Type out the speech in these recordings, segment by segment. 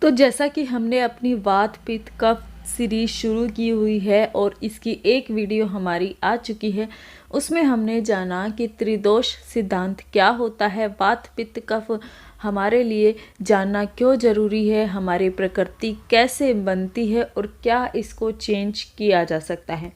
तो जैसा कि हमने अपनी वात पित्त कफ सीरीज शुरू की हुई है और इसकी एक वीडियो हमारी आ चुकी है, उसमें हमने जाना कि त्रिदोष सिद्धांत क्या होता है, वात पित्त कफ हमारे लिए जानना क्यों ज़रूरी है, हमारी प्रकृति कैसे बनती है और क्या इसको चेंज किया जा सकता है।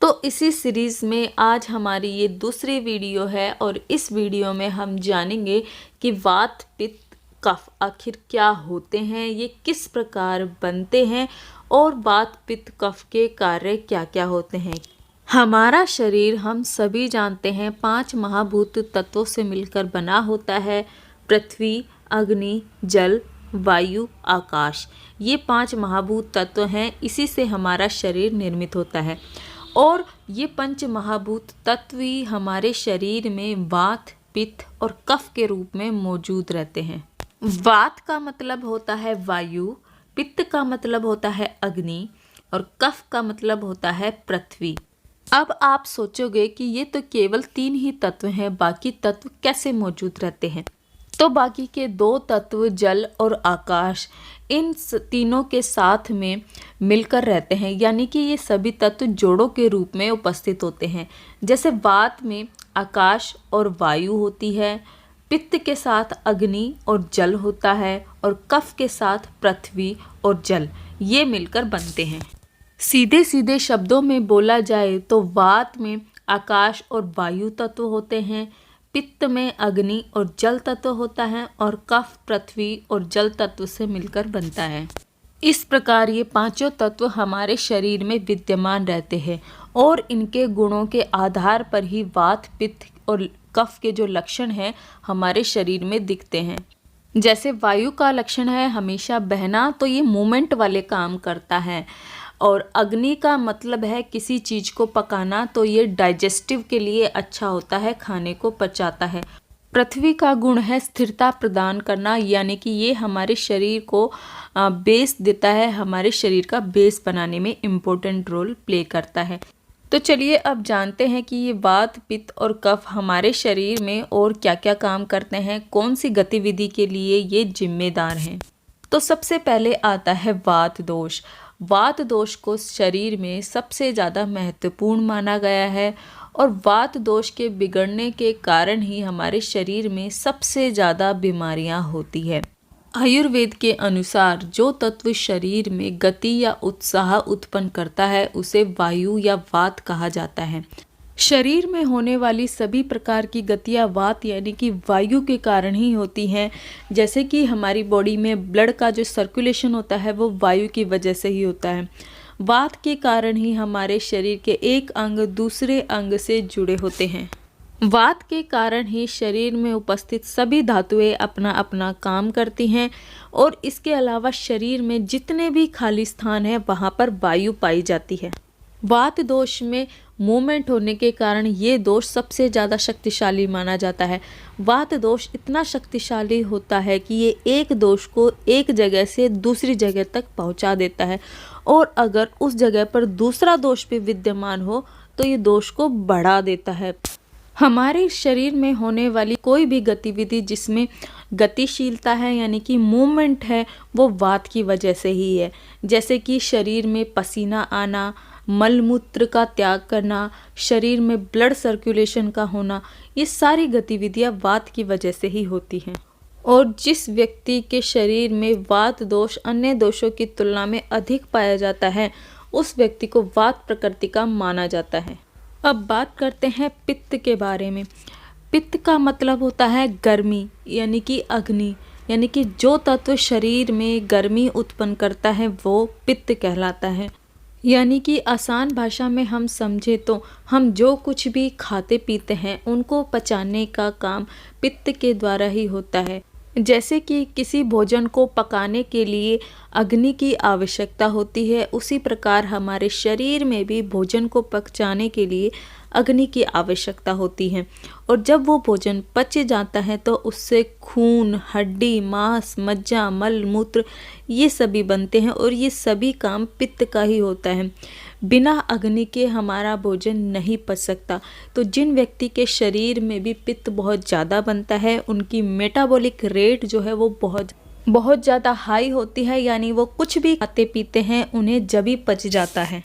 तो इसी सीरीज़ में आज हमारी ये दूसरी वीडियो है और इस वीडियो में हम जानेंगे कि वात पित्त कफ आखिर क्या होते हैं, ये किस प्रकार बनते हैं और वात पित्त कफ के कार्य क्या क्या होते हैं। हमारा शरीर हम सभी जानते हैं 5 महाभूत तत्वों से मिलकर बना होता है। पृथ्वी, अग्नि, जल, वायु, आकाश, ये 5 महाभूत तत्व हैं। इसी से हमारा शरीर निर्मित होता है और ये 5 महाभूत तत्व ही हमारे शरीर में वात, पित्त और कफ के रूप में मौजूद रहते हैं। वात का मतलब होता है वायु, पित्त का मतलब होता है अग्नि और कफ का मतलब होता है पृथ्वी। अब आप सोचोगे कि ये तो केवल 3 ही तत्व हैं, बाकी तत्व कैसे मौजूद रहते हैं। तो बाकी के 2 तत्व जल और आकाश, इन तीनों के साथ में मिलकर रहते हैं, यानी कि ये सभी तत्व जोड़ों के रूप में उपस्थित होते हैं। जैसे वात में आकाश और वायु होती है, पित्त के साथ अग्नि और जल होता है और कफ के साथ पृथ्वी और जल, ये मिलकर बनते हैं। सीधे सीधे शब्दों में बोला जाए तो वात में आकाश और वायु तत्व होते हैं, पित्त में अग्नि और जल तत्व होता है और कफ पृथ्वी और जल तत्व से मिलकर बनता है। इस प्रकार ये 5 तत्व हमारे शरीर में विद्यमान रहते हैं और इनके गुणों के आधार पर ही वात, पित्त और कफ के जो लक्षण हैं हमारे शरीर में दिखते हैं। जैसे वायु का लक्षण है हमेशा बहना, तो ये मूवमेंट वाले काम करता है। और अग्नि का मतलब है किसी चीज़ को पकाना, तो ये डाइजेस्टिव के लिए अच्छा होता है, खाने को पचाता है। पृथ्वी का गुण है स्थिरता प्रदान करना, यानी कि ये हमारे शरीर को बेस देता है, हमारे शरीर का बेस बनाने में इम्पोर्टेंट रोल प्ले करता है। तो चलिए अब जानते हैं कि ये वात, पित्त और कफ हमारे शरीर में और क्या क्या काम करते हैं, कौन सी गतिविधि के लिए ये जिम्मेदार हैं। तो सबसे पहले आता है वात दोष। वात दोष को शरीर में सबसे ज़्यादा महत्वपूर्ण माना गया है और वात दोष के बिगड़ने के कारण ही हमारे शरीर में सबसे ज़्यादा बीमारियां होती है। आयुर्वेद के अनुसार जो तत्व शरीर में गति या उत्साह उत्पन्न करता है उसे वायु या वात कहा जाता है। शरीर में होने वाली सभी प्रकार की गतियाँ वात यानी कि वायु के कारण ही होती हैं। जैसे कि हमारी बॉडी में ब्लड का जो सर्कुलेशन होता है वो वायु की वजह से ही होता है। वात के कारण ही हमारे शरीर के एक अंग दूसरे अंग से जुड़े होते हैं। वात के कारण ही शरीर में उपस्थित सभी धातुएं अपना अपना काम करती हैं और इसके अलावा शरीर में जितने भी खाली स्थान है वहाँ पर वायु पाई जाती है। वात दोष में मूवमेंट होने के कारण ये दोष सबसे ज़्यादा शक्तिशाली माना जाता है। वात दोष इतना शक्तिशाली होता है कि ये एक दोष को एक जगह से दूसरी जगह तक पहुंचा देता है और अगर उस जगह पर दूसरा दोष भी विद्यमान हो तो ये दोष को बढ़ा देता है। हमारे शरीर में होने वाली कोई भी गतिविधि जिसमें गतिशीलता है यानी कि मूवमेंट है वो वात की वजह से ही है। जैसे कि शरीर में पसीना आना, मल मूत्र का त्याग करना, शरीर में ब्लड सर्कुलेशन का होना, ये सारी गतिविधियां वात की वजह से ही होती हैं। और जिस व्यक्ति के शरीर में वात दोष अन्य दोषों की तुलना में अधिक पाया जाता है उस व्यक्ति को वात प्रकृति का माना जाता है। अब बात करते हैं पित्त के बारे में। पित्त का मतलब होता है गर्मी यानी कि अग्नि, यानी कि जो तत्व शरीर में गर्मी उत्पन्न करता है वो पित्त कहलाता है। यानी कि आसान भाषा में हम समझे तो हम जो कुछ भी खाते पीते हैं उनको पचाने का काम पित्त के द्वारा ही होता है। जैसे कि किसी भोजन को पकाने के लिए अग्नि की आवश्यकता होती है, उसी प्रकार हमारे शरीर में भी भोजन को पचाने के लिए अग्नि की आवश्यकता होती है। और जब वो भोजन पच जाता है तो उससे खून, हड्डी, मांस, मज्जा, मल मूत्र ये सभी बनते हैं और ये सभी काम पित्त का ही होता है। बिना अग्नि के हमारा भोजन नहीं पच सकता। तो जिन व्यक्ति के शरीर में भी पित्त बहुत ज़्यादा बनता है उनकी मेटाबॉलिक रेट जो है वो बहुत बहुत ज़्यादा हाई होती है, यानी वो कुछ भी खाते पीते हैं उन्हें जभी पच जाता है।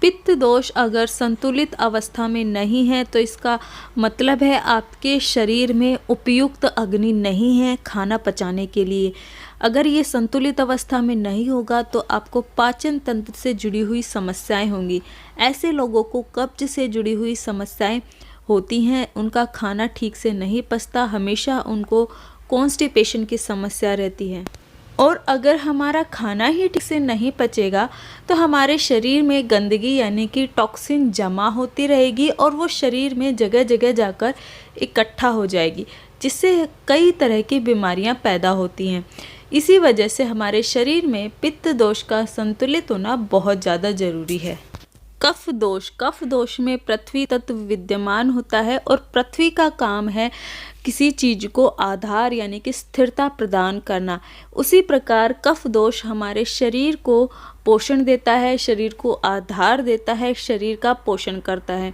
पित्त दोष अगर संतुलित अवस्था में नहीं है तो इसका मतलब है आपके शरीर में उपयुक्त अग्नि नहीं है खाना पचाने के लिए। अगर ये संतुलित अवस्था में नहीं होगा तो आपको पाचन तंत्र से जुड़ी हुई समस्याएं होंगी। ऐसे लोगों को कब्ज से जुड़ी हुई समस्याएं होती हैं, उनका खाना ठीक से नहीं पचता, हमेशा उनको कॉन्स्टिपेशन की समस्या रहती है। और अगर हमारा खाना ही ठीक से नहीं पचेगा तो हमारे शरीर में गंदगी यानी कि टॉक्सिन जमा होती रहेगी और वो शरीर में जगह जगह जाकर इकट्ठा हो जाएगी, जिससे कई तरह की बीमारियां पैदा होती हैं। इसी वजह से हमारे शरीर में पित्त दोष का संतुलित होना बहुत ज़्यादा ज़रूरी है। कफ दोष में पृथ्वी तत्व विद्यमान होता है और पृथ्वी का काम है किसी चीज़ को आधार यानी कि स्थिरता प्रदान करना। उसी प्रकार कफ दोष हमारे शरीर को पोषण देता है, शरीर को आधार देता है, शरीर का पोषण करता है।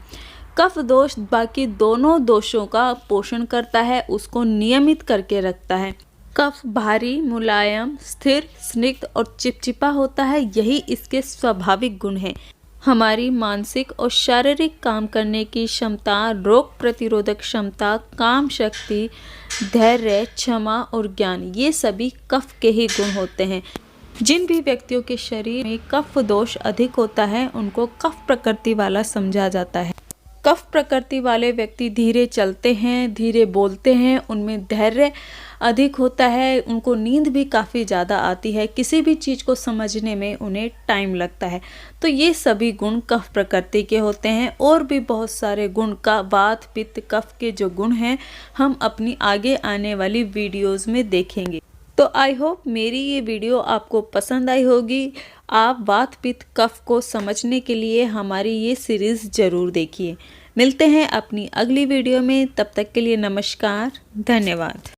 कफ दोष बाकी दोनों दोषों का पोषण करता है, उसको नियमित करके रखता है। कफ भारी, मुलायम, स्थिर, स्निग्ध और चिपचिपा होता है, यही इसके स्वाभाविक गुण हैं। हमारी मानसिक और शारीरिक काम करने की क्षमता, रोग प्रतिरोधक क्षमता, काम शक्ति, धैर्य, क्षमा और ज्ञान, ये सभी कफ के ही गुण होते हैं। जिन भी व्यक्तियों के शरीर में कफ दोष अधिक होता है उनको कफ प्रकृति वाला समझा जाता है। कफ प्रकृति वाले व्यक्ति धीरे चलते हैं, धीरे बोलते हैं, उनमें धैर्य अधिक होता है, उनको नींद भी काफ़ी ज़्यादा आती है, किसी भी चीज़ को समझने में उन्हें टाइम लगता है। तो ये सभी गुण कफ प्रकृति के होते हैं। और भी बहुत सारे गुण का वात पित्त कफ के जो गुण हैं हम अपनी आगे आने वाली वीडियोस में देखेंगे। तो आई होप मेरी ये वीडियो आपको पसंद आई होगी। आप वात पित्त कफ को समझने के लिए हमारी ये सीरीज़ ज़रूर देखिए। मिलते हैं अपनी अगली वीडियो में, तब तक के लिए नमस्कार, धन्यवाद।